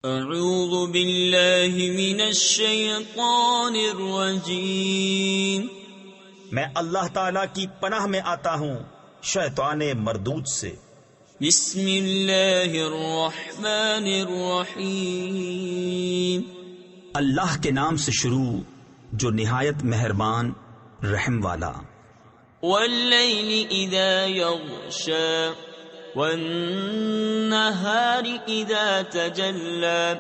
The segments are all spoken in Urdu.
اعوذ باللہ من الشیطان الرجیم، میں اللہ تعالی کی پناہ میں آتا ہوں شیطان مردود سے۔ بسم اللہ الرحمن الرحیم، اللہ کے نام سے شروع جو نہایت مہربان رحم والا۔ واللیل اذا یغشا والنہار اذا تجلی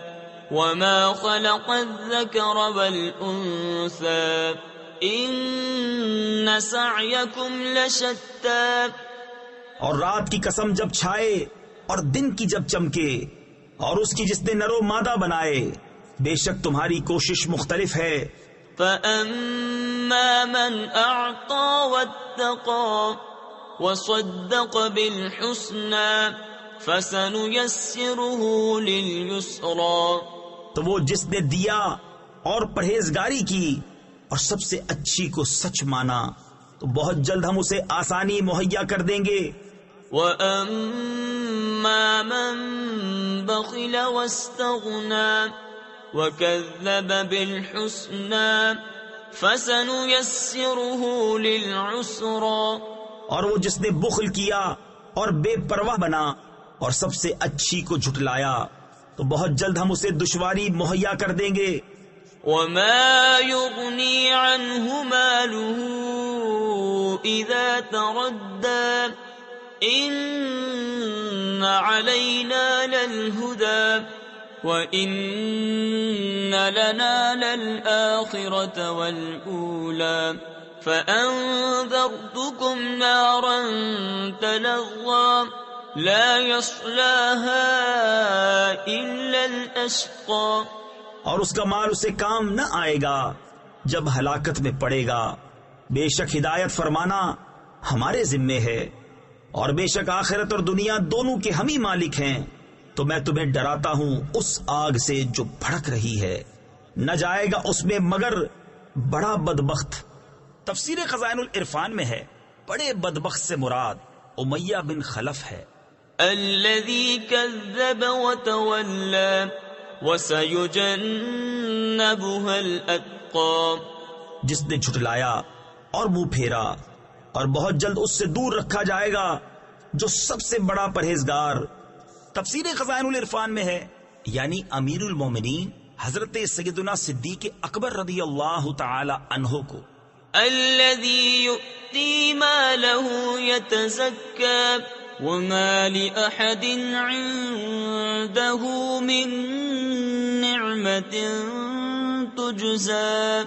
وما خلق الذکر والانثى ان سعیکم لشتی۔ اور رات کی قسم جب چھائے اور دن کی جب چمکے، اور اس کی جس نے نر و مادہ بنائے، بے شک تمہاری کوشش مختلف ہے۔ فَأَمَّا مَنْ أَعْطَى وَاتَّقَى وَصَدَّقَ بِالْحُسْنَى فَسَنُيَسِّرُهُ لِلْيُسْرَى۔ تو وہ جس نے دیا اور پرہیزگاری کی اور سب سے اچھی کو سچ مانا، تو بہت جلد ہم اسے آسانی مہیا کر دیں گے۔ وَأَمَّا مَن بَخِلَ وَاسْتَغْنَى وَكَذَّبَ بِالْحُسْنَى فَسَنُيَسِّرُهُ لِلْعُسْرَى۔ اور وہ جس نے بخل کیا اور بے پرواہ بنا اور سب سے اچھی کو جھٹلایا، تو بہت جلد ہم اسے دشواری مہیا کر دیں گے۔ وَمَا يُغْنِي عَنْهُ مَالُهُ إِذَا تَرَدَّى إِنَّ عَلَيْنَا لَلْهُدَى وَإِنَّ لَنَا لَلْآخِرَةَ وَالْأُولَى فَأَنذَرْتُكُمْ نَارًا تَلَظَّى لَا يَصْلَاهَا إِلَّا الْأَشْقَى۔ اور اس کا مال اسے کام نہ آئے گا جب ہلاکت میں پڑے گا۔ بے شک ہدایت فرمانا ہمارے ذمے ہے، اور بے شک آخرت اور دنیا دونوں کے ہم ہی مالک ہیں۔ تو میں تمہیں ڈراتا ہوں اس آگ سے جو بھڑک رہی ہے، نہ جائے گا اس میں مگر بڑا بدبخت۔ تفسیر خزائن العرفان میں ہے بڑے بدبخت سے مراد امیہ بن خلف ہے۔ الذي كذب وتولى وسيجنبها الأتقى، جس نے جھٹلایا اور منہ پھیرا، اور بہت جلد اس سے دور رکھا جائے گا جو سب سے بڑا پرہیزگار۔ تفسیر خزائن العرفان میں ہے یعنی امیر المومنین حضرت سیدنا صدیق اکبر رضی اللہ تعالی عنہ کو۔ الذي يؤتي ماله يتزكى وما لأحد عنده من نعمة تجزى،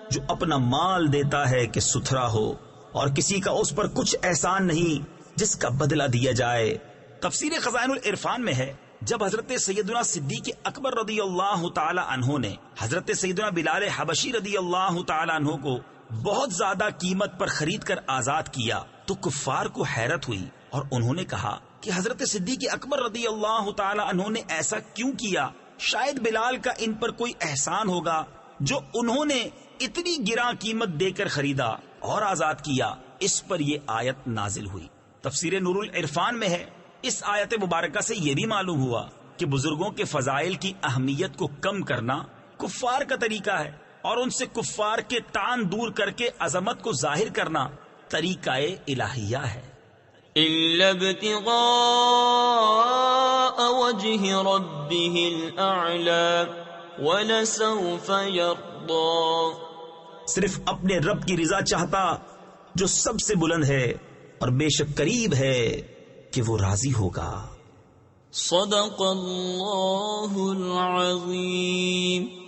جو اپنا مال دیتا ہے کہ ستھرا ہو، اور کسی کا اس پر کچھ احسان نہیں جس کا بدلہ دیا جائے۔ تفسیر خزائن العرفان میں ہے جب حضرت سیدنا صدیق اکبر رضی اللہ تعالی عنہ نے حضرت سیدنا بلال حبشی رضی اللہ تعالی عنہ کو بہت زیادہ قیمت پر خرید کر آزاد کیا، تو کفار کو حیرت ہوئی، اور انہوں نے کہا کہ حضرت صدیق اکبر رضی اللہ تعالی عنہ نے ایسا کیوں کیا؟ شاید بلال کا ان پر کوئی احسان ہوگا جو انہوں نے اتنی گراں قیمت دے کر خریدا اور آزاد کیا۔ اس پر یہ آیت نازل ہوئی۔ تفسیر نور العرفان میں ہے اس آیت مبارکہ سے یہ بھی معلوم ہوا کہ بزرگوں کے فضائل کی اہمیت کو کم کرنا کفار کا طریقہ ہے، اور ان سے کفار کے تان دور کر کے عظمت کو ظاہر کرنا طریقہ الہیہ ہے۔ إِلَّا ابْتِغَاءَ وَجْهِ رَبِّهِ الْأَعْلَى وَلَسَوْفَ يَرْضَى، صرف اپنے رب کی رضا چاہتا جو سب سے بلند ہے، اور بے شک قریب ہے کہ وہ راضی ہوگا۔ صدق اللہ العظیم۔